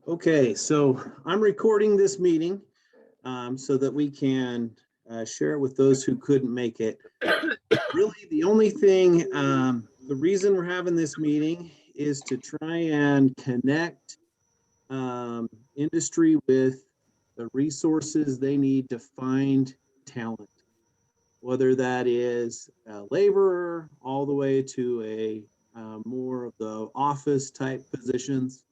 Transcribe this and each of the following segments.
Okay, so I'm recording this meeting so that we can share it with those who couldn't make it. Really, the only thing, the reason we're having this meeting is to try and connect industry with the resources they need to find talent, whether that is a laborer all the way to a more of the office type positions.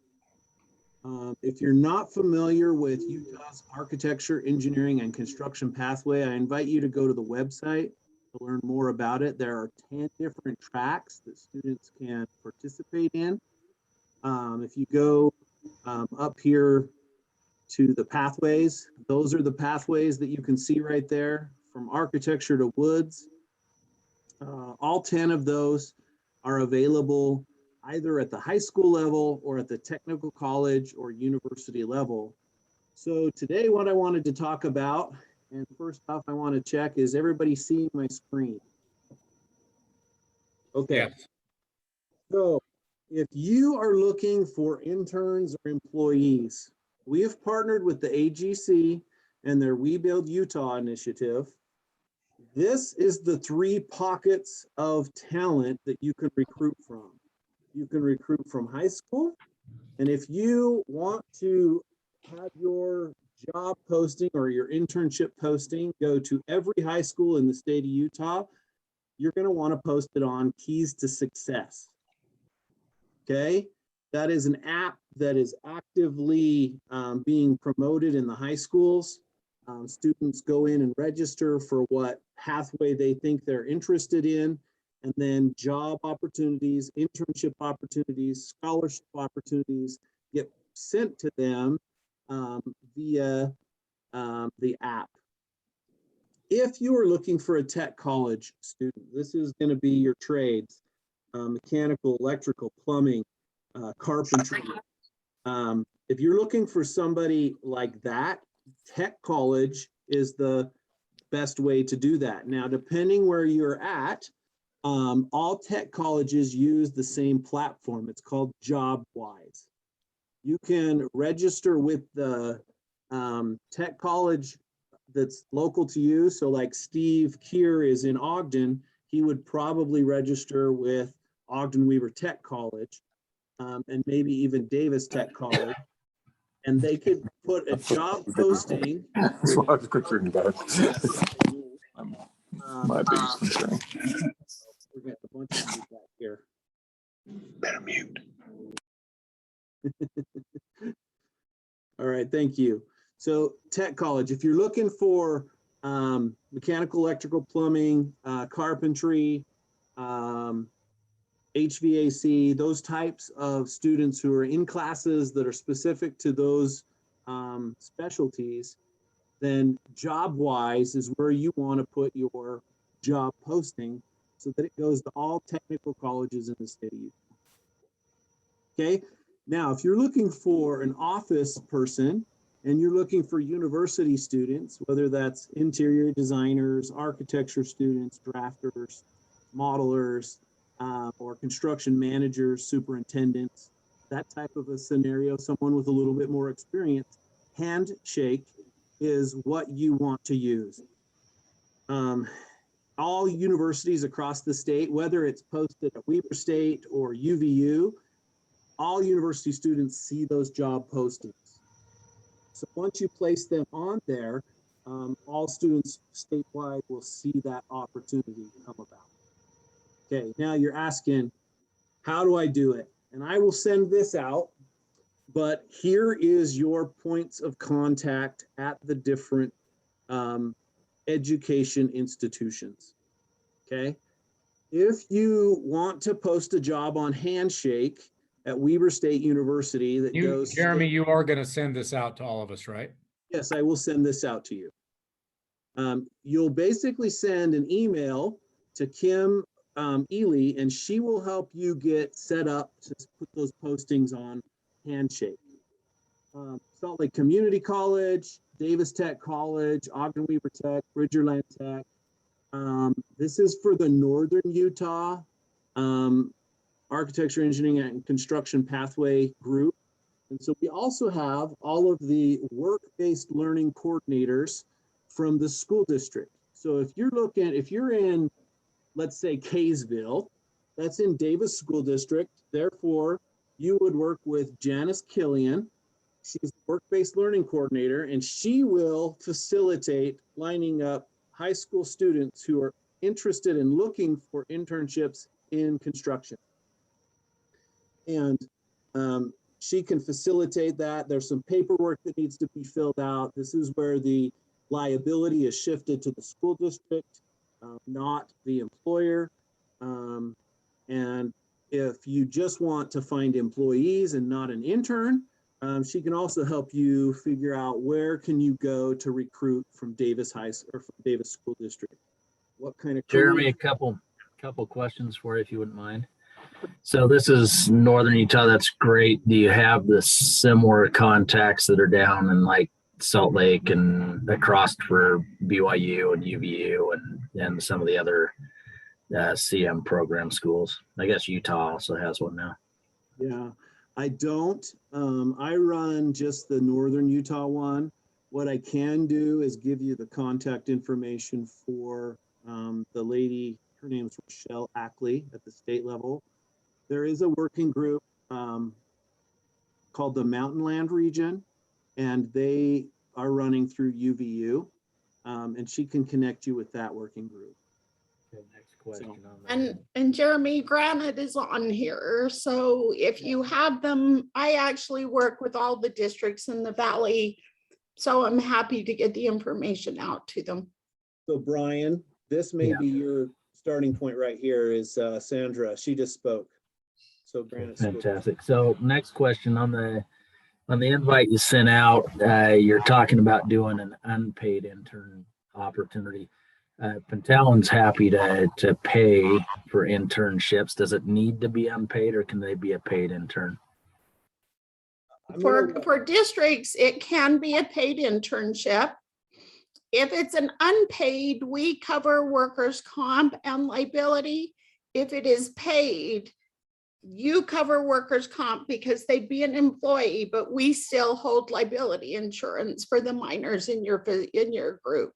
If you're not familiar with Utah's architecture, engineering, and construction pathway, I invite you to go to the website to learn more about it. There are 10 different tracks that students can participate in. If you go up here to the pathways, those are the pathways that you can see right there, from architecture to woods. All 10 of those are available either at the high school level or at the technical college or university level. So today what I wanted to talk about, and first off I want to check, is everybody seeing my screen? Okay. Yeah. So if you are looking for interns or employees, we have partnered with the AGC and their We Build Utah initiative. This is the 3 pockets of talent that you can recruit from. You can recruit from high school. And if you want to have your job posting or your internship posting go to every high school in the state of Utah, you're going to want to post it on Keys to Success. Okay. That is an app that is actively being promoted in the high schools. Students go in and register for what pathway they think they're interested in, and then job opportunities, internship opportunities, scholarship opportunities get sent to them via the app. If you are looking for a tech college student, this is going to be your trades, mechanical, electrical, plumbing, carpentry. If you're looking for somebody like that, tech college is the best way to do that. Now, depending where you're at, all tech colleges use the same platform. It's called JobWise. You can register with the tech college that's local to you. So like Steve Keir is in Ogden, he would probably register with Ogden Weaver Tech College, and maybe even Davis Tech College. And they could put a job posting. That's what I was concerned about. My biggest concern. We're getting a bunch of feedback here. Better mute. All right, thank you. So tech college, if you're looking for mechanical, electrical, plumbing, carpentry, HVAC, those types of students who are in classes that are specific to those specialties, then JobWise is where you want to put your job posting so that it goes to all technical colleges in the state of Utah. Okay, now if you're looking for an office person and you're looking for university students, whether that's interior designers, architecture students, drafters, modelers, or construction managers, superintendents, that type of a scenario, someone with a little bit more experience, Handshake is what you want to use. All universities across the state, whether it's posted at Weber State or UVU, all university students see those job postings. So once you place them on there, all students statewide will see that opportunity come about. Okay, now you're asking, how do I do it? And I will send this out, but here is your points of contact at the different education institutions, okay? If you want to post a job on Handshake at Weber State University that goes— Jeremy, you are going to send this out to all of us, right? Yes, I will send this out to you. You'll basically send an email to Kim Ely, and she will help you get set up to put those postings on Handshake. Salt Lake Community College, Davis Tech College, Ogden Weaver Tech, Bridgerland Tech. This is for the Northern Utah Architecture, Engineering, and Construction Pathway group. And so we also have all of the work-based learning coordinators from the school district. So if you're in, let's say, Kaysville, that's in Davis School District. Therefore, you would work with Janice Killian. She's the work-based learning coordinator, and she will facilitate lining up high school students who are interested in looking for internships in construction. And she can facilitate that. There's some paperwork that needs to be filled out. This is where the liability is shifted to the school district, not the employer. And if you just want to find employees and not an intern, she can also help you figure out where can you go to recruit from Davis or from Davis School District. What kind of Jeremy, a couple questions for you if you wouldn't mind. So this is Northern Utah. That's great. Do you have the similar contacts that are down in like Salt Lake and across for BYU and UVU and some of the other CM program schools? I guess Utah also has one now. Yeah, I don't. I run just the Northern Utah one. What I can do is give you the contact information for the lady, her name's Rochelle Ackley at the state level. There is a working group called the Mountain Land Region, and they are running through UVU, and she can connect you with that working group. Okay, next question on that. And Jeremy, Granite is on here. So if you have them, I actually work with all the districts in the Valley. So I'm happy to get the information out to them. So Brian, this may be your starting point right here is Sandra. She just spoke. So Granite Fantastic. So next question on the invite you sent out, you're talking about doing an unpaid intern opportunity. Pentalon's happy to pay for internships. Does it need to be unpaid or can they be a paid intern? For districts, it can be a paid internship. If it's an unpaid, we cover workers' comp and liability. If it is paid, you cover workers' comp because they'd be an employee, but we still hold liability insurance for the minors in your group.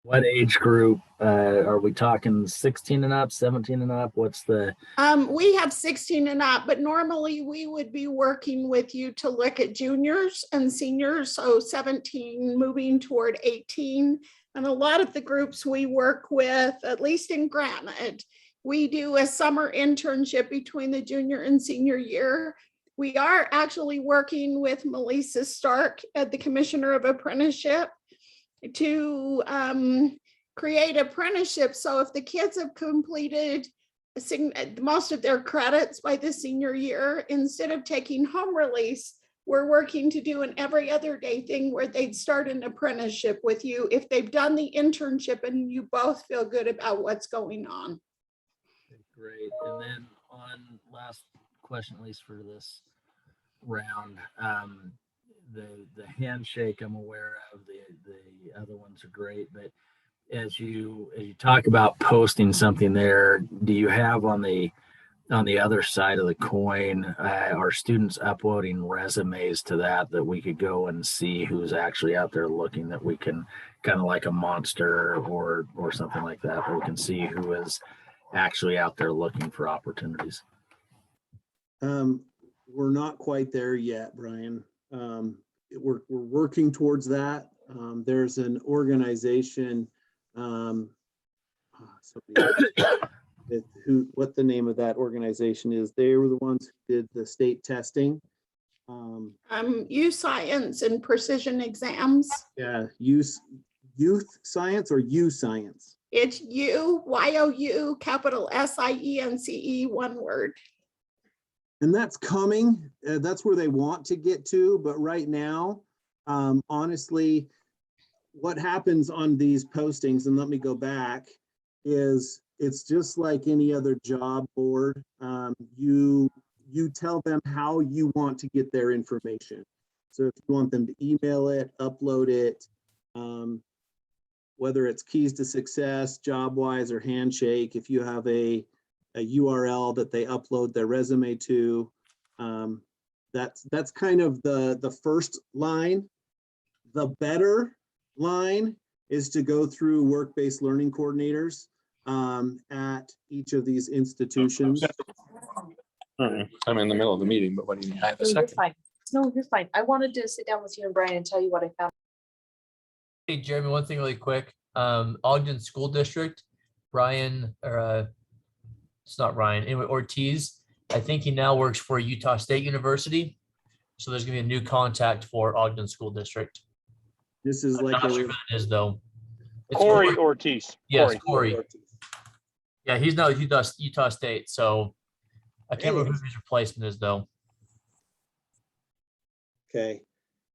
What age group are we talking? 16 and up, 17 and up? What's the? We have 16 and up, but normally we would be working with you to look at juniors and seniors. So 17 moving toward 18. And a lot of the groups we work with, at least in Granite, we do a summer internship between the junior and senior year. We are actually working with Melissa Stark at the Commissioner of Apprenticeship to create apprenticeships. So if the kids have completed most of their credits by the senior year, instead of taking home release, we're working to do an every other day thing where they'd start an apprenticeship with you if they've done the internship and you both feel good about what's going on. Great. And then on last question, at least for this round, the handshake I'm aware of, the other ones are great, but as you talk about posting something there, do you have on the other side of the coin, are students uploading resumes to that we could go and see who's actually out there looking, that we can kind of like a Monster or something like that, where we can see who is actually out there looking for opportunities? We're not quite there yet, Brian. We're working towards that. There's an organization, what the name of that organization is. They were the ones who did the state testing. U Science and precision exams. Yeah, youth science or U Science. It's YOU, capital SIENCE, one word. And that's coming. That's where they want to get to. But right now, honestly, what happens on these postings, and let me go back, is it's just like any other job board. You tell them how you want to get their information. So if you want them to email it, upload it, whether it's Keys to Success, JobWise, or Handshake, if you have a URL that they upload their resume to, That's kind of the first line. The better line is to go through work-based learning coordinators at each of these institutions. I'm in the middle of the meeting, but what do you need? I have a No, you're second. fine. No, you're fine. I wanted to sit down with you and Brian and tell you what I found. Hey, Jeremy, one thing really quick. Ogden School District, Brian, or it's not Ryan, anyway, Ortiz. I think he now works for Utah State University. So there's gonna be a new contact for Ogden School District. This is I'm like not a sure who it is though. It's Corey Ortiz. Yes, Corey. Corey. Yeah, he's now Utah State, so I can't remember who his replacement is though. Okay.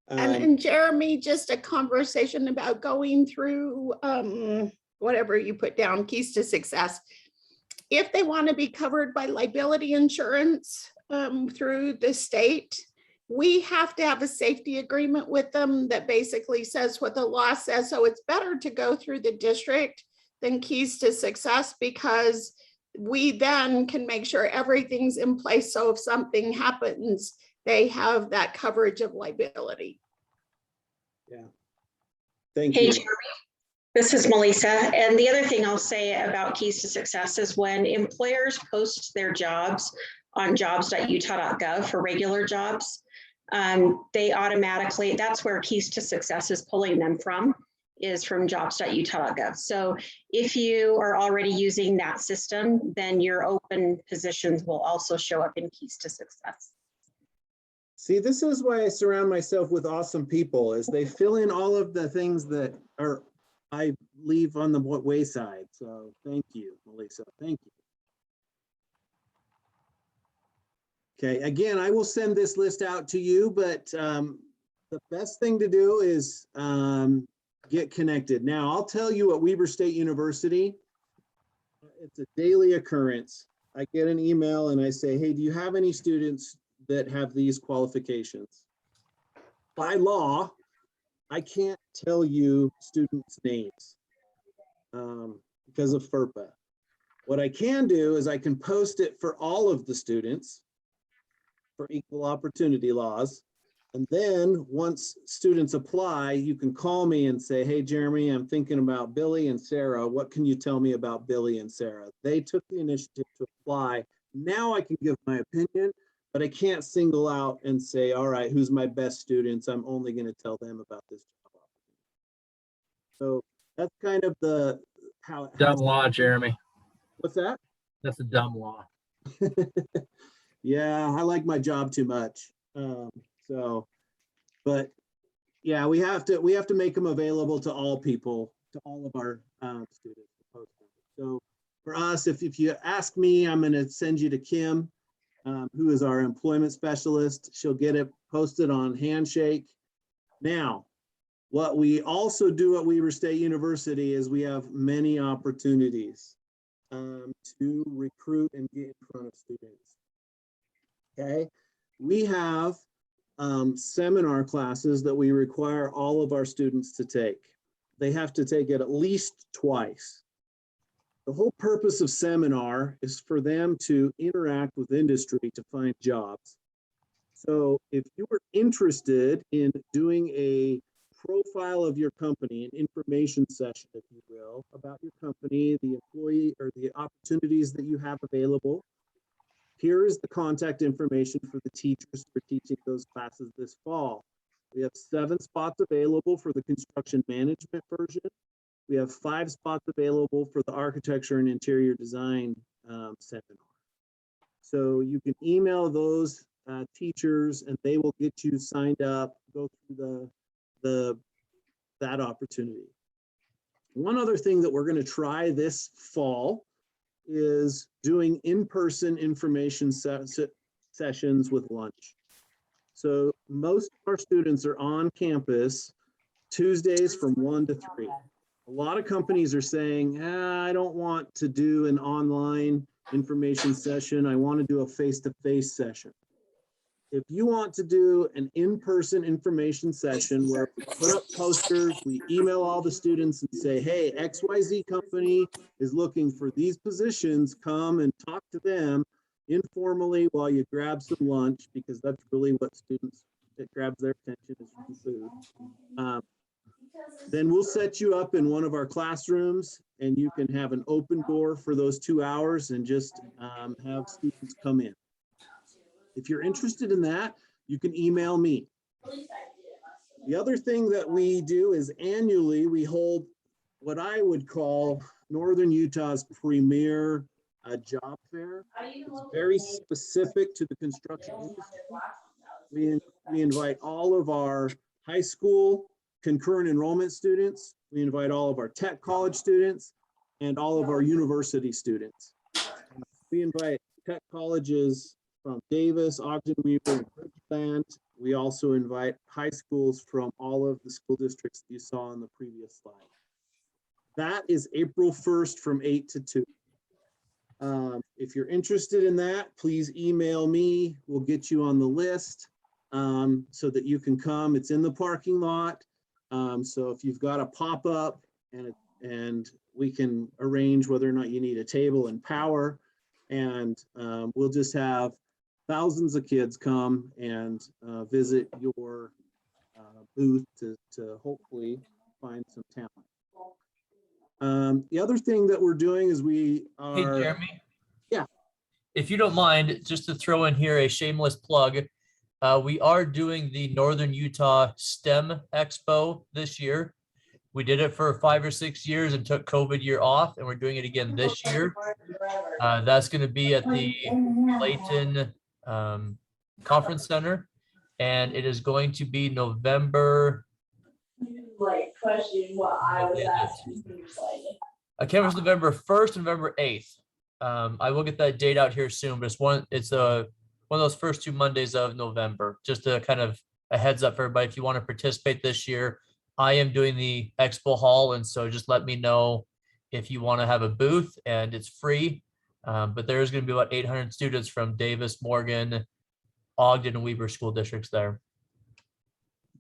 And Jeremy, just a conversation about going through whatever you put down, keys to success. If they want to be covered by liability insurance through the state, we have to have a safety agreement with them that basically says what the law says. So it's better to go through the district than keys to success, because we then can make sure everything's in place. So if something happens, they have that coverage of liability. Yeah. Thank Hey, you. Jeremy, this is Melissa. And the other thing I'll say about keys to success is when employers post their jobs on jobs.utah.gov for regular jobs, they automatically, that's where keys to success is pulling them from, is from jobs.utah.gov. So if you are already using that system, then your open positions will also show up in keys to success. See, this is why I surround myself with awesome people, is they fill in all of the things that are I leave on the wayside. So thank you, Melissa. Thank you. Okay, again, I will send this list out to you, but the best thing to do is get connected. Now, I'll tell you at Weber State University, it's a daily occurrence. I get an email and I say, hey, do you have any students that have these qualifications? By law, I can't tell you students' names because of FERPA. What I can do is I can post it for all of the students for equal opportunity laws. And then once students apply, you can call me and say, hey, Jeremy, I'm thinking about Billy and Sarah. What can you tell me about Billy and Sarah? They took the initiative to apply. Now I can give my opinion, but I can't single out and say, all right, who's my best students? I'm only going to tell them about this job opportunity. So that's kind of the how. Dumb law, Jeremy. What's that? That's a dumb law. Yeah, I like my job too much. But yeah, we have to make them available to all people, to all of our students. So for us, if you ask me, I'm going to send you to Kim, who is our employment specialist. She'll get it posted on Handshake. Now, what we also do at Weber State University is we have many opportunities to recruit and get in front of students. Okay, we have seminar classes that we require all of our students to take. They have to take it at least twice. The whole purpose of seminar is for them to interact with industry to find jobs. So if you are interested in doing a profile of your company, an information session, if you will, about your company, the employee or the opportunities that you have available, here is the contact information for the teachers who are teaching those classes this fall. We have 7 spots available for the construction management version. We have 5 spots available for the architecture and interior design seminar. So you can email those teachers and they will get you signed up, go through that opportunity. One other thing that we're going to try this fall is doing in-person information sessions with lunch. So most of our students are on campus Tuesdays from 1 to 3. A lot of companies are saying, I don't want to do an online information session. I want to do a face-to-face session. If you want to do an in-person information session where we put up posters, we email all the students and say, hey, XYZ company is looking for these positions, come and talk to them. informally while you grab some lunch, because that's really what students, it grabs their attention is from food. Then we'll set you up in one of our classrooms and you can have an open door for those 2 hours and just have students come in. If you're interested in that, you can email me. The other thing that we do is annually we hold what I would call Northern Utah's premier job fair. It's very specific to the construction industry. We invite all of our high school concurrent enrollment students. We invite all of our tech college students and all of our university students. We invite tech colleges from Davis, Ogden, Weaver, and Bridgeland. We also invite high schools from all of the school districts that you saw on the previous slide. That is April 1st from 8 to 2. If you're interested in that, please email me. We'll get you on the list so that you can come. It's in the parking lot. So if you've got a pop-up and we can arrange whether or not you need a table and power, and we'll just have thousands of kids come and visit your booth to hopefully find some talent. The other thing that we're doing is we Hey, are. Jeremy. Yeah. If you don't mind, just to throw in here a shameless plug, we are doing the Northern Utah STEM Expo this year. We did it for 5 or 6 years and took COVID year off, and we're doing it again this year. That's going to be at the Layton Conference Center, and it is going to be November. Like question what I was asking. I can't remember November 1st, November 8th. I will get that date out here soon, but it's one of those first 2 Mondays of November, just to kind of a heads up for everybody. If you want to participate this year, I am doing the expo hall. And so just let me know if you want to have a booth, and it's free. But there's going to be about 800 students from Davis, Morgan, Ogden, and Weber school districts there.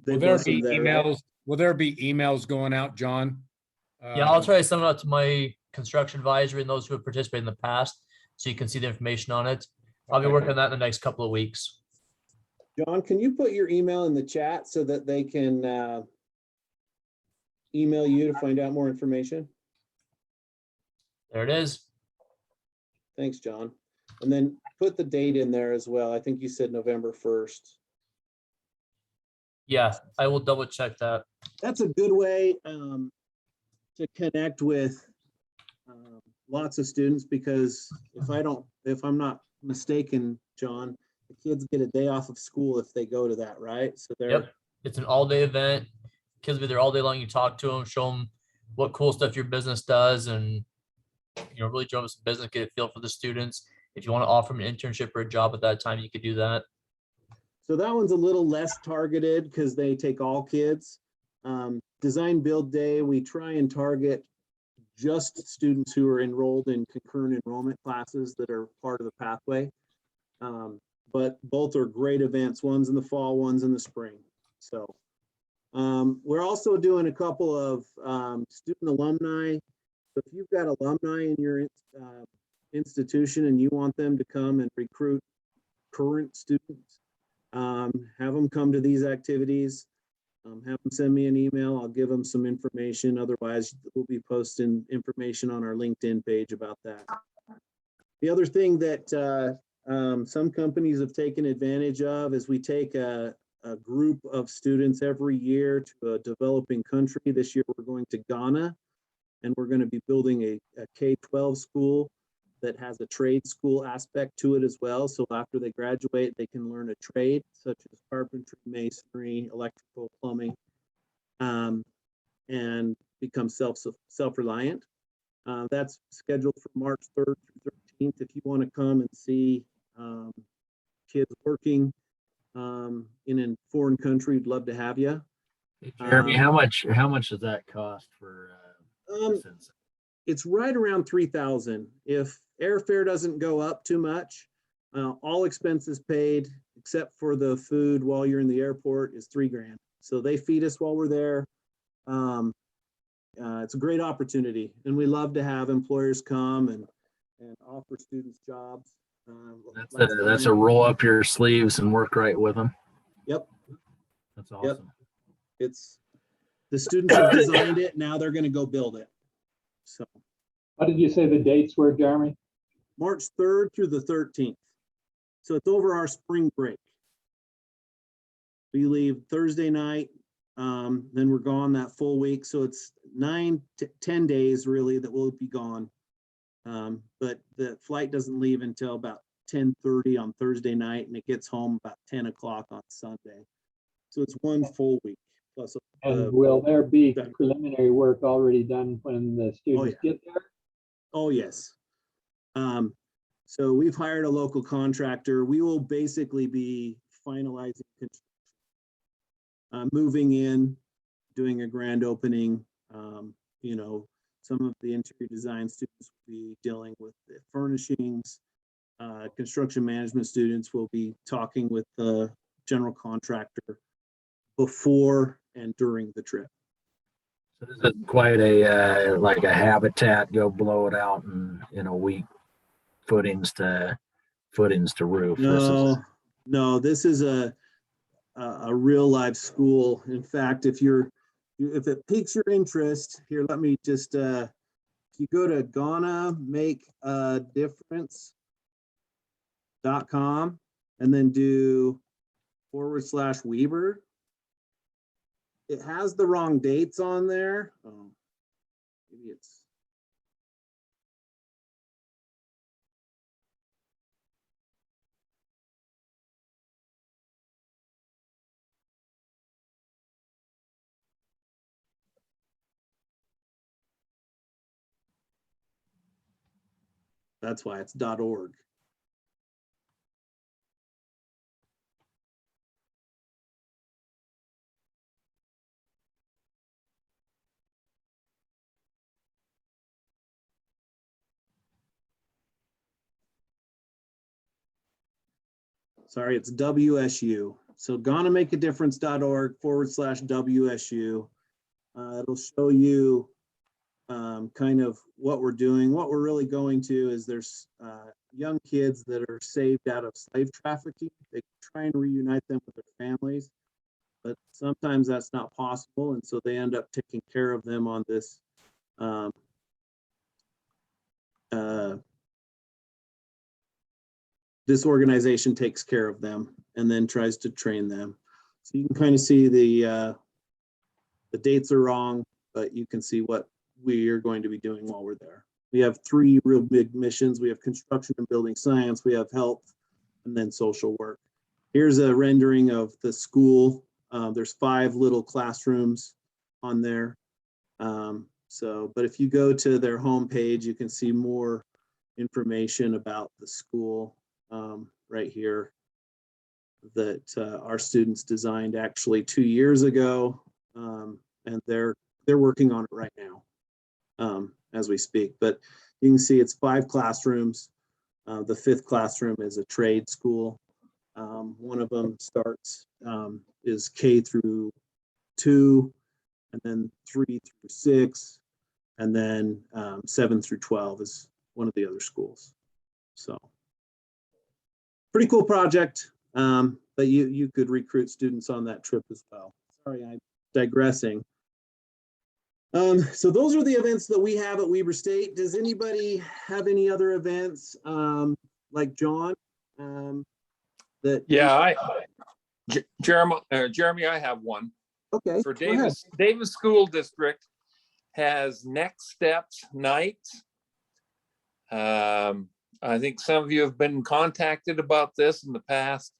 They Will there bless them be there, right? emails? Will there be emails going out, John? Yeah, I'll try to send it out to my construction advisory and those who have participated in the past, so you can see the information on it. I'll be Okay. working on that in the next couple of weeks. John, can you put your email in the chat so that they can email you to find out more information? There it is. Thanks, John. And then put the date in there as well. I think you said November 1st. Yeah, I will double check that. That's a good way to connect with lots of students, because if I'm not mistaken, John, the kids get a day off of school if they go to that, right? So they're Yep. It's an all-day event. Kids will be there all day long. You talk to them, show them what cool stuff your business does, and really drum up some business, get a feel for the students. If you want to offer them an internship or a job at that time, you could do that. So that one's a little less targeted because they take all kids. Design Build Day, we try and target just students who are enrolled in concurrent enrollment classes that are part of the pathway. But both are great events. One's in the fall, one's in the spring. So we're also doing a couple of student alumni. So if you've got alumni in your institution and you want them to come and recruit current students, have them come to these activities, have them send me an email. I'll give them some information. Otherwise, we'll be posting information on our LinkedIn page about that. The other thing that some companies have taken advantage of is we take a group of students every year to a developing country. This year, we're going to Ghana, and we're going to be building a K-12 school that has a trade school aspect to it as well. So after they graduate, they can learn a trade such as carpentry, masonry, electrical, plumbing, and become self-reliant. That's scheduled for March 3rd through 13th. If you want to come and see kids working in a foreign country, we'd love to have you. Hey, Jeremy, how much does that cost for this? It's right around 3,000. If airfare doesn't go up too much, all expenses paid except for the food while you're in the airport is $3,000. So they feed us while we're there. It's a great opportunity, and we love to have employers come and offer students jobs. That's a roll up your sleeves and work right with them. Yep, That's awesome. it's, the students have designed it, now they're gonna go build it. So What did you say the dates were, Jeremy? March 3rd through the 13th. So it's over our spring break. We leave Thursday night, then we're gone that full week. So it's 9 to 10 days really that we'll be gone. But the flight doesn't leave until about 10:30 on Thursday night, and it gets home about 10 o'clock on Sunday. So it's one full week plus. And will there be preliminary work already done when the students get there? Oh, yes. So we've hired a local contractor. We will basically be finalizing construction, moving in, doing a grand opening. You know, some of the interior design students will be dealing with the furnishings. Construction management students will be talking with the general contractor before and during the trip. So this is quite a like a habitat, go blow it out in a week, footings to roof. No, this is a real live school. In fact, if it piques your interest, here, let me just, if you go to gonnamakea difference.com and then do /Weber, it has the wrong dates on there. Oh, maybe it's. That's why it's .org. Sorry, it's WSU. So gonnamakea-difference.org /WSU. It'll show you kind of what we're doing. What we're really going to is there's young kids that are saved out of slave trafficking. They try and reunite them with their families, but sometimes that's not possible. And so they end up taking care of them on this this organization takes care of them and then tries to train them. So you can kind of see the dates are wrong, but you can see what we are going to be doing while we're there. We have 3 real big missions. We have construction and building science, we have health, and then social work. Here's a rendering of the school. There's 5 little classrooms on there. But if you go to their homepage, you can see more information about the school right here that our students designed actually 2 years ago, and they're working on it right now as we speak. But you can see it's 5 classrooms. The 5th classroom is a trade school. One of them starts is K through 2, and then 3 through 6, and then 7 through 12 is one of the other schools. So pretty cool project, but you could recruit students on that trip as well. Sorry, I'm digressing. So those are the events that we have at Weber State. Does anybody have any other events like John? Jeremy, I have one. Okay. For Davis School District has Next Steps Night. I think some of you have been contacted about this in the past.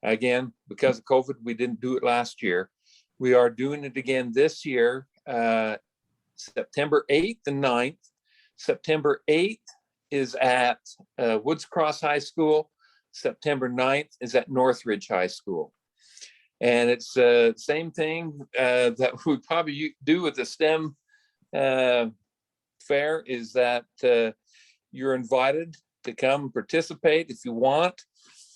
Again, because of COVID, we didn't do it last year. We are doing it again this year, September 8th and 9th. September 8th is at Woods Cross High School. September 9th is at Northridge High School. And it's the same thing that we probably do with the STEM fair, is that you're invited to come participate if you want.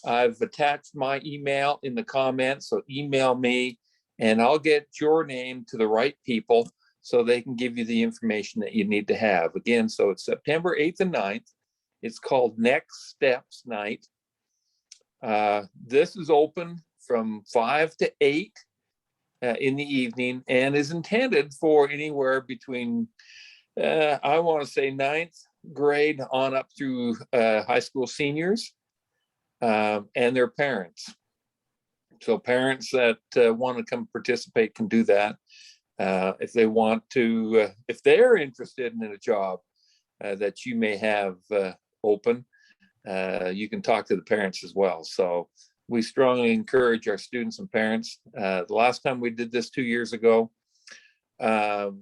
I've attached my email in the comments, so email me and I'll get your name to the right people so they can give you the information that you need to have. Again, so it's September 8th and 9th. It's called Next Steps Night. This is open from 5 to 8 in the evening and is intended for anywhere between, I want to say 9th grade on up through high school seniors and their parents. So parents that want to come participate can do that. If they want to, if they're interested in a job that you may have open, you can talk to the parents as well. So we strongly encourage our students and parents. The last time we did this 2 years ago,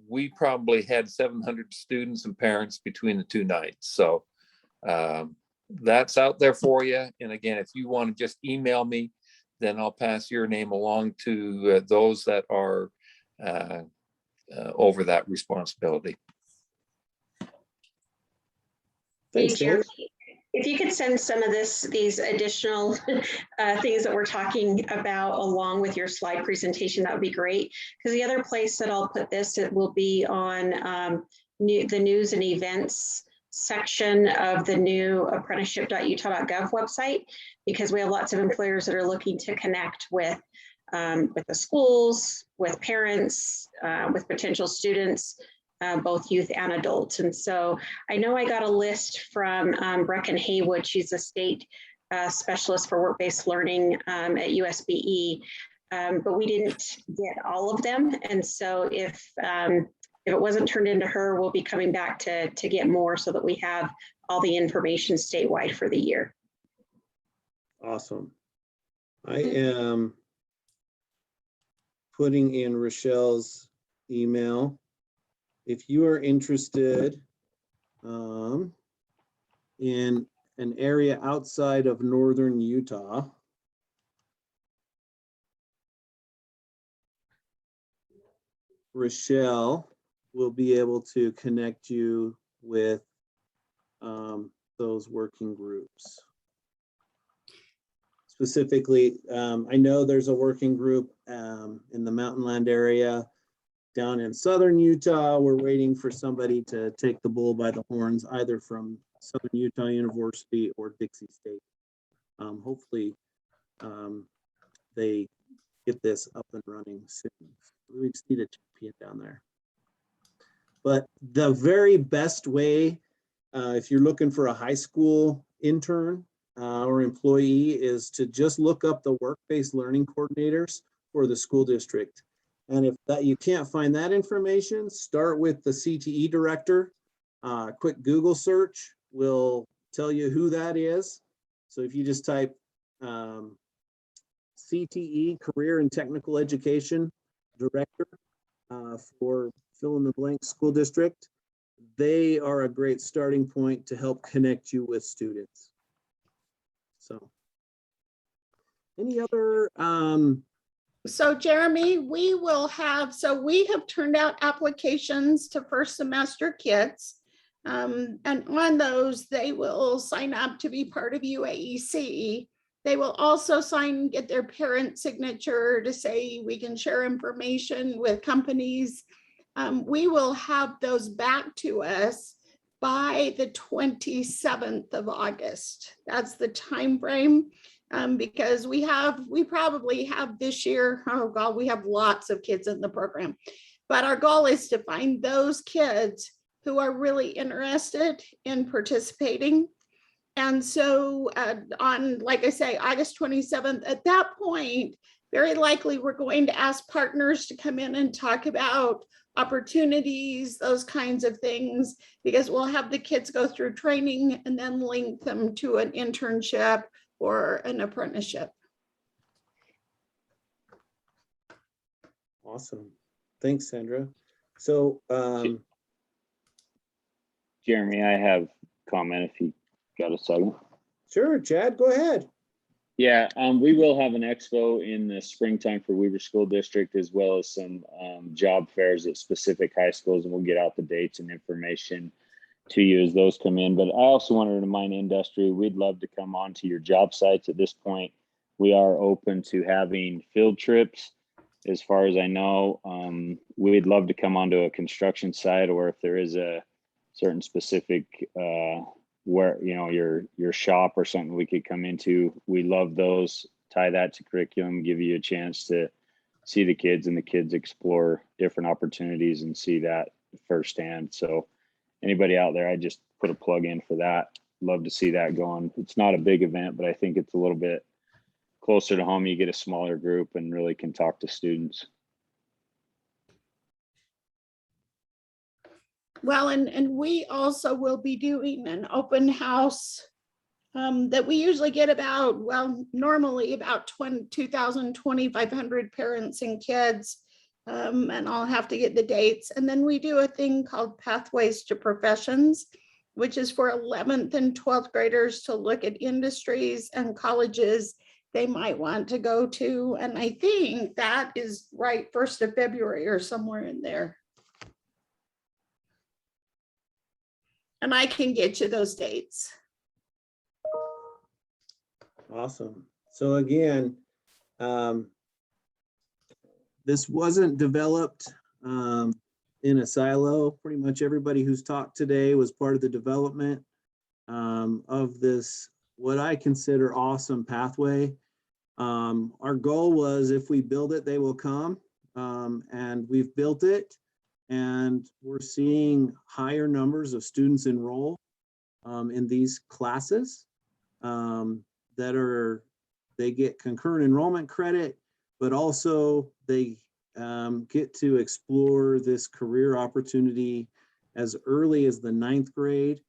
we probably had 700 students and parents between the 2 nights. So that's out there for you. And again, if you want to just email me, then I'll pass your name along to those that are over that responsibility. Hey, Thanks, Jeremy, Sandra. if you could send some of these additional things that we're talking about along with your slide presentation, that would be great. Because the other place that I'll put this, it will be on the news and events section of the new apprenticeship.utah.gov website, because we have lots of employers that are looking to connect with the schools, with parents, with potential students, both youth and adults. And so I know I got a list from Brecken Haywood. She's a state specialist for work-based learning at USBE, but we didn't get all of them. And so if it wasn't turned into her, we'll be coming back to get more so that we have all the information statewide for the year. Awesome. I am putting in Rochelle's email. If you are interested in an area outside of northern Utah, Rochelle will be able to connect you with those working groups. Specifically, I know there's a working group in the Mountainland area. Down in southern Utah, we're waiting for somebody to take the bull by the horns, either from Southern Utah University or Dixie State. Hopefully, they get this up and running soon. We just need a champion down there. But the very best way, if you're looking for a high school intern or employee, is to just look up the work-based learning coordinators for the school district. And if that you can't find that information, start with the CTE director. Quick Google search will tell you who that is. So if you just type CTE, Career and Technical Education Director for fill in the blank school district, they are a great starting point to help connect you with students. So any other So Jeremy, we have turned out applications to first semester kids. And on those, they will sign up to be part of UAEC. They will also get their parent signature to say we can share information with companies. We will have those back to us by the 27th of August. That's the time frame. Because we probably have this year, oh God, we have lots of kids in the program, but our goal is to find those kids who are really interested in participating. And so on, like I say, August 27th, at that point, very likely we're going to ask partners to come in and talk about opportunities, those kinds of things, because we'll have the kids go through training and then link them to an internship or an apprenticeship. Awesome. Thanks, Sandra. So Jeremy, I have a comment if you got a second. sure, Chad, go ahead. Yeah, we will have an expo in the springtime for Weaver School District, as well as some job fairs at specific high schools, and we'll get out the dates and information to you as those come in. But I also wanted to remind industry, we'd love to come on to your job sites. At this point, we are open to having field trips. As far as I know, we'd love to come onto a construction site, or if there is a certain specific where, you know, your shop or something we could come into. We love those, tie that to curriculum, give you a chance to see the kids and the kids explore different opportunities and see that firsthand. So anybody out there, I just put a plug in for that. Love to see that going. It's not a big event, but I think it's a little bit closer to home. You get a smaller group and really can talk to students. Well, and we also will be doing an open house that we usually get about, well, normally about 2,000, 2,500 parents and kids. And I'll have to get the dates. And then we do a thing called Pathways to Professions, which is for 11th and 12th graders to look at industries and colleges they might want to go to. And I think that is right 1st of February or somewhere in there. And I can get you those dates. Awesome. So again, this wasn't developed in a silo. Pretty much everybody who's talked today was part of the development of this, what I consider awesome pathway. Our goal was if we build it, they will come. And we've built it. And we're seeing higher numbers of students enroll in these classes they get concurrent enrollment credit, but also they get to explore this career opportunity as early as the 9th grade.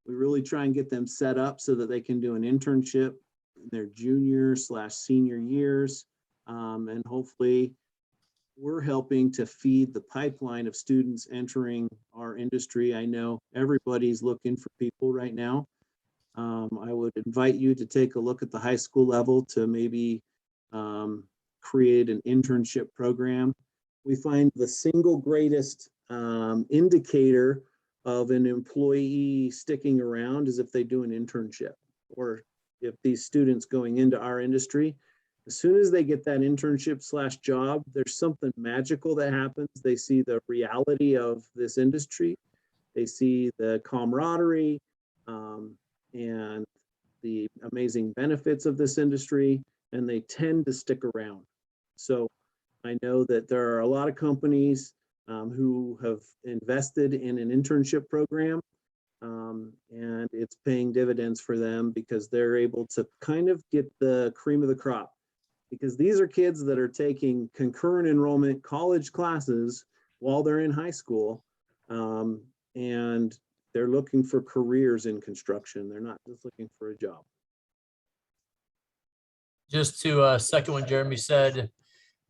We really try and get them set up so that they can do an internship in their junior/senior years. And hopefully we're helping to feed the pipeline of students entering our industry. I know everybody's looking for people right now. I would invite you to take a look at the high school level to maybe create an internship program. We find the single greatest indicator of an employee sticking around is if they do an internship, or if these students going into our industry, as soon as they get that internship/job, there's something magical that happens. They see the reality of this industry. They see the camaraderie and the amazing benefits of this industry, and they tend to stick around. So I know that there are a lot of companies who have invested in an internship program, and it's paying dividends for them because they're able to kind of get the cream of the crop. Because these are kids that are taking concurrent enrollment college classes while they're in high school, and they're looking for careers in construction. They're not just looking for a job. Just to second what Jeremy said,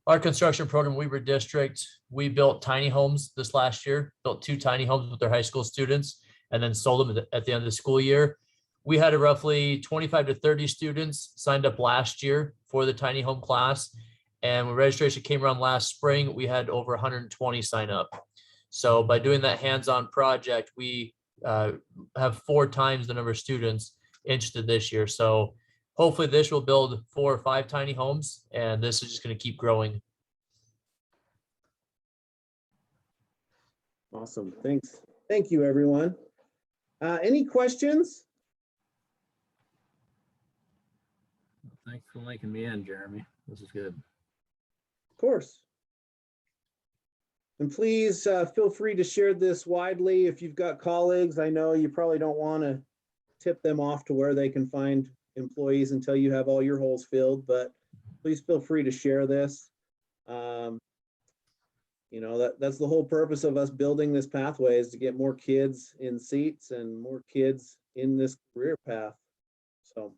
our construction program, Weber District, we built tiny homes this last year, built 2 tiny homes with their high school students, and then sold them at the end of the school year. We had roughly 25 to 30 students signed up last year for the tiny home class. And when registration came around last spring, we had over 120 sign up. So by doing that hands-on project, we have 4 times the number of students interested this year. So hopefully this will build 4 or 5 tiny homes, and this is just going to keep growing. Awesome. Thanks. Thank you, everyone. Any questions? Thanks for making me in, Jeremy. This is good. Of course. And please feel free to share this widely if you've got colleagues. I know you probably don't want to tip them off to where they can find employees until you have all your holes filled, but please feel free to share this. You know, that's the whole purpose of us building this pathway, is to get more kids in seats and more kids in this career path. So.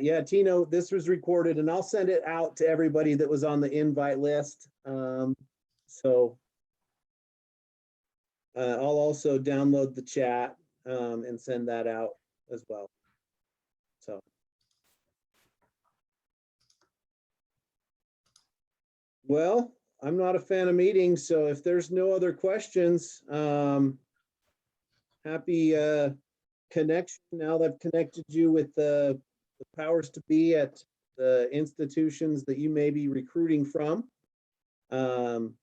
Yeah, Tino, this was recorded and I'll send it out to everybody that was on the invite list. I'll also download the chat and send that out as well. So. Well, I'm not a fan of meetings, so if there's no other questions, happy connection. Now that I've connected you with the powers to be at the institutions that you may be recruiting from. We'll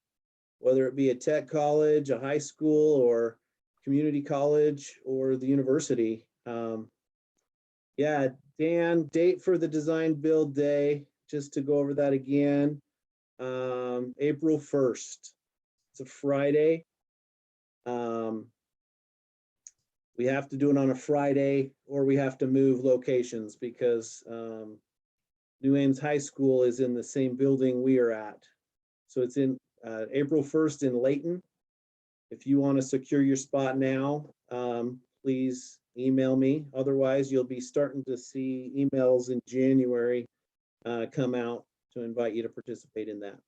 whether it be a tech college, a high school, or community college, or the university. Yeah, Dan, date for the design build day, just to go over that again, April 1st. It's a Friday. We have to do it on a Friday, or we have to move locations because New Ames High School is in the same building we are at. So it's in April 1st in Layton. If you want to secure your spot now, please email me. Otherwise, you'll be starting to see emails in January come out to invite you to participate in that.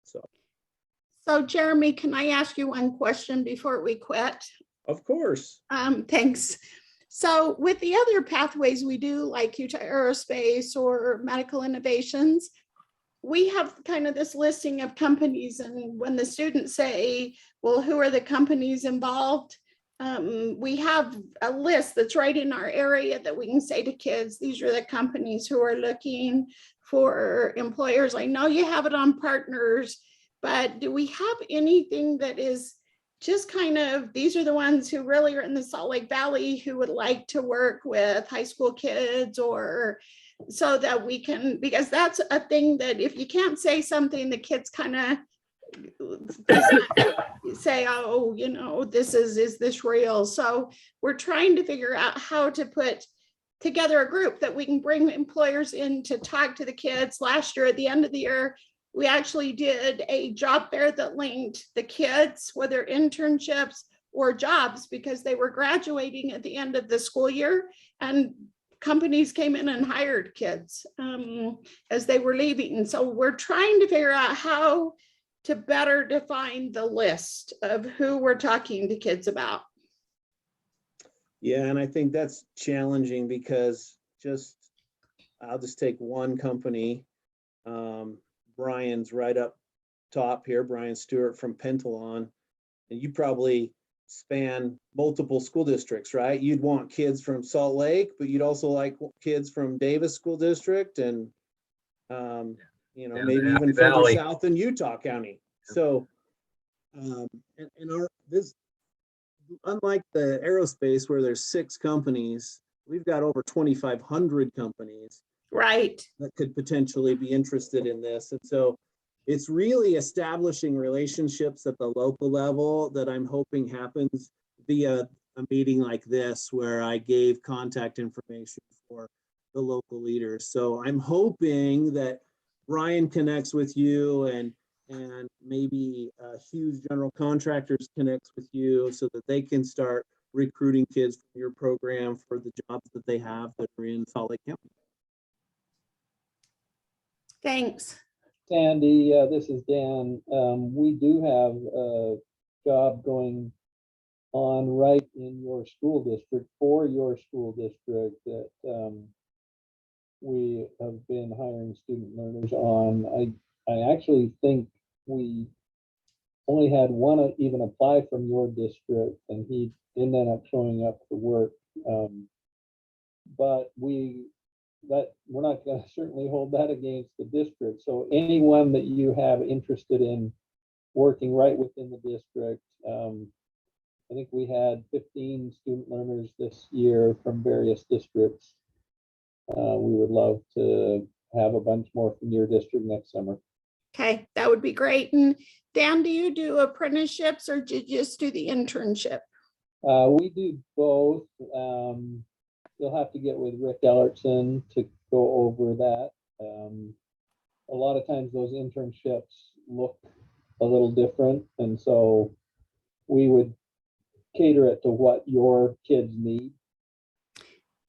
So Jeremy, can I ask you one question before we quit? Of course. Thanks. So with the other pathways we do, like Utah Aerospace or Medical Innovations, we have kind of this listing of companies, and when the students say, well, who are the companies involved? We have a list that's right in our area that we can say to kids, these are the companies who are looking for employers. I know you have it on Partners, but do we have anything that is just kind of, these are the ones who really are in the Salt Lake Valley who would like to work with high school kids, or so that we can, because that's a thing that if you can't say something, the kids kind of say, oh, you know, is this real? So we're trying to figure out how to put together a group that we can bring employers in to talk to the kids. Last year, at the end of the year, we actually did a job fair that linked the kids, whether internships or jobs, because they were graduating at the end of the school year, and companies came in and hired kids as they were leaving. And so we're trying to figure out how to better define the list of who we're talking to kids about. Yeah, and I think that's challenging because I'll just take one company. Brian's right up top here, Brian Stewart from Pentalon, and you probably span multiple school districts, right? You'd want kids from Salt Lake, but you'd also like kids from Davis School District and, you know, maybe even further south in Utah County. So, unlike the aerospace where there's 6 companies, we've got over 2,500 companies. Right. That could potentially be interested in this. And so it's really establishing relationships at the local level that I'm hoping happens via a meeting like this, where I gave contact information for the local leaders. So I'm hoping that Brian connects with you and maybe huge general contractors connects with you so that they can start recruiting kids from your program for the jobs that they have that are in Salt Lake County. Thanks. Sandy, this is Dan. We do have a job going on right in your school district for your school district that we have been hiring student learners on. I actually think we only had one even apply from your district, and he didn't end up showing up for work. But we're not going to certainly hold that against the district. So anyone that you have interested in working right within the district, I think we had 15 student learners this year from various districts. We would love to have a bunch more from your district next summer. Okay, that would be great. And Dan, do you do apprenticeships or do you just do the internship? We do both. You'll have to get with Rick Ellertson to go over that. A lot of times those internships look a little different, and so we would cater it to what your kids need.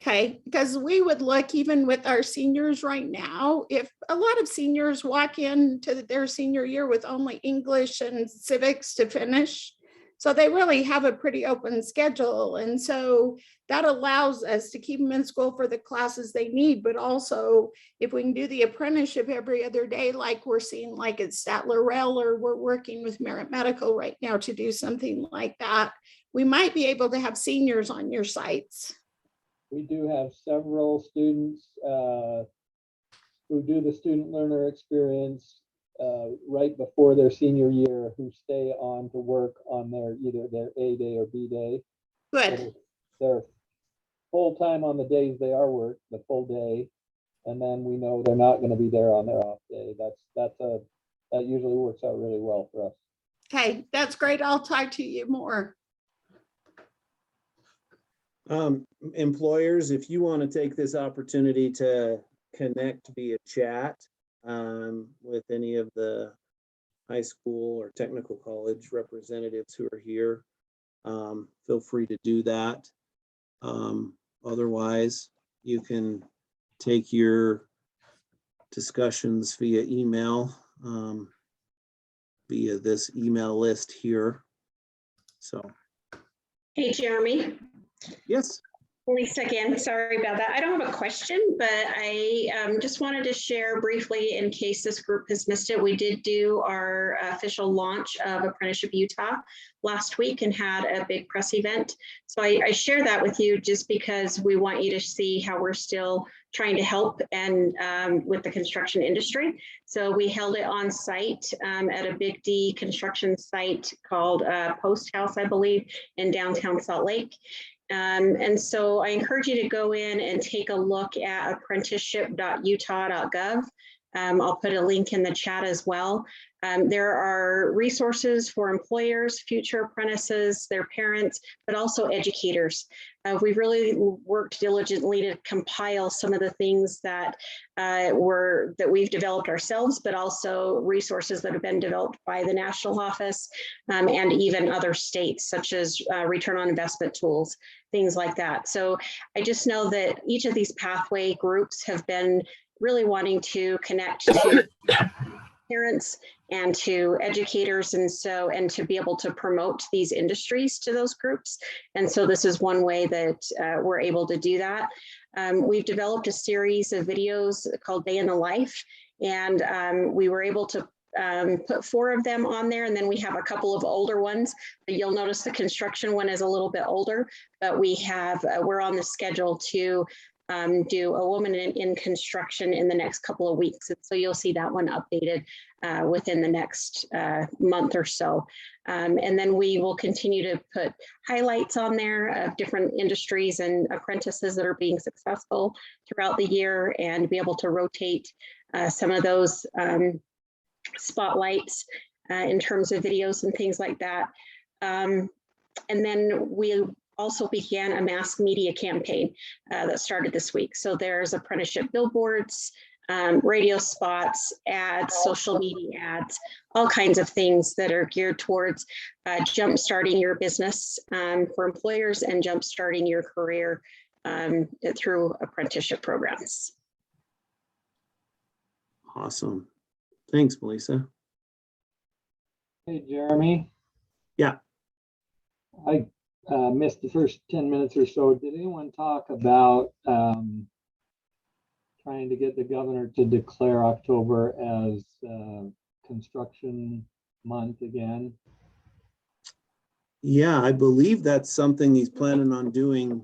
Okay, because we would look even with our seniors right now, if a lot of seniors walk into their senior year with only English and civics to finish. So they really have a pretty open schedule. And so that allows us to keep them in school for the classes they need, but also if we can do the apprenticeship every other day, like we're seeing like at Statler Rail, or we're working with Merit Medical right now to do something like that, we might be able to have seniors on your sites. We do have several students who do the student learner experience right before their senior year who stay on to work on their either their A day or B day. Good. They're full time on the days they are work, the full day, and then we know they're not going to be there on their off day. That usually works out really well for us. Okay, that's great. I'll talk to you more. Employers, if you want to take this opportunity to connect via chat with any of the high school or technical college representatives who are here, feel free to do that. Otherwise, you can take your discussions via email, via this email list here. So, Hey, Jeremy. yes. Lisa again, sorry about that. I don't have a question, but I just wanted to share briefly in case this group has missed it. We did do our official launch of Apprenticeship Utah last week and had a big press event. So I share that with you just because we want you to see how we're still trying to help and with the construction industry. So we held it on site at a Big D construction site called Post House, I believe, in downtown Salt Lake. And so I encourage you to go in and take a look at apprenticeship.utah.gov. I'll put a link in the chat as well. There are resources for employers, future apprentices, their parents, but also educators. We've really worked diligently to compile some of the things that we've developed ourselves, but also resources that have been developed by the national office and even other states, such as return on investment tools, things like that. So I just know that each of these pathway groups have been really wanting to connect to parents and to educators, and to be able to promote these industries to those groups. And so this is one way that we're able to do that. We've developed a series of videos called Day in the Life, and we were able to put 4 of them on there, and then we have a couple of older ones. But you'll notice the construction one is a little bit older, but we're on the schedule to do a woman in construction in the next couple of weeks. And so you'll see that one updated within the next month or so. And then we will continue to put highlights on there of different industries and apprentices that are being successful throughout the year, and be able to rotate some of those spotlights in terms of videos and things like that. And then we also began a mass media campaign that started this week. So there's apprenticeship billboards, radio spots, ads, social media ads, all kinds of things that are geared towards jump-starting your business for employers and jump-starting your career through apprenticeship programs. Awesome. Thanks, Melissa. Hey, Jeremy. Yeah. I missed the first 10 minutes or so. Did anyone talk about trying to get the governor to declare October as construction month again? Yeah, I believe that's something he's planning on doing.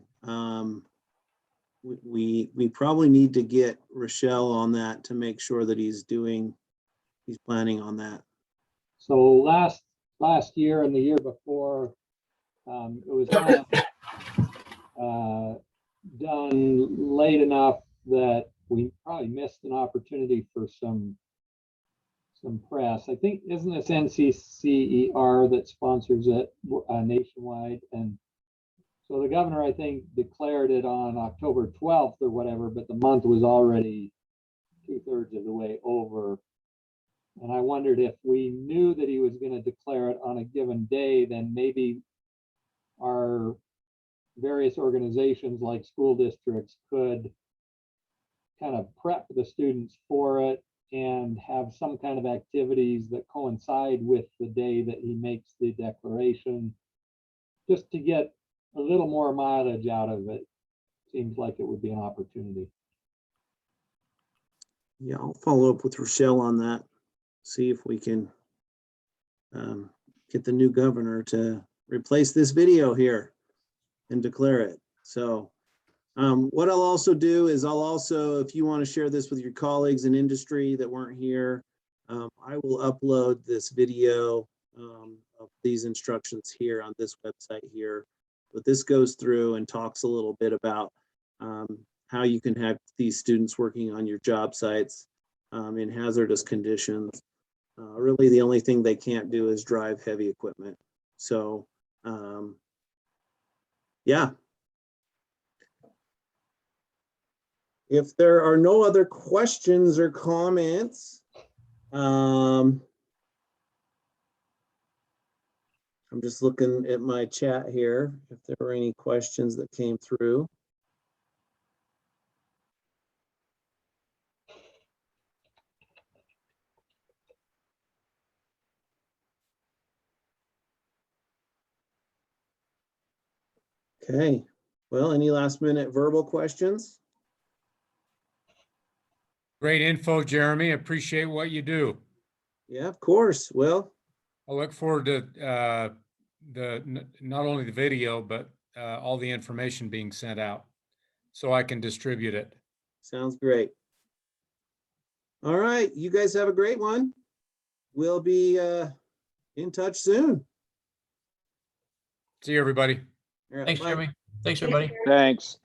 We probably need to get Rochelle on that to make sure that he's planning on that. So last year and the year before, it was kind of done late enough that we probably missed an opportunity for some press. I think, isn't this NCCER that sponsors it nationwide? And so the governor, I think, declared it on October 12th or whatever, but the month was already 2/3 of the way over. And I wondered if we knew that he was going to declare it on a given day, then maybe our various organizations like school districts could kind of prep the students for it and have some kind of activities that coincide with the day that he makes the declaration, just to get a little more mileage out of it. Seems like it would be an opportunity. Yeah, I'll follow up with Rochelle on that. See if we can get the new governor to replace this video here and declare it. So what I'll also do is if you want to share this with your colleagues in industry that weren't here, I will upload this video of these instructions here on this website here. But this goes through and talks a little bit about how you can have these students working on your job sites in hazardous conditions. Really, the only thing they can't do is drive heavy equipment. So, yeah. If there are no other questions or comments, I'm just looking at my chat here, if there were any questions that came through. Okay, well, any last minute verbal questions? Great info, Jeremy. Appreciate what you do. Yeah, of course. Well, I look forward to not only the video, but all the information being sent out so I can distribute it. sounds great. All right, you guys have a great one. We'll be in touch soon. See you, everybody. All right, Thanks, bye. Jeremy. Thanks, everybody. Thanks.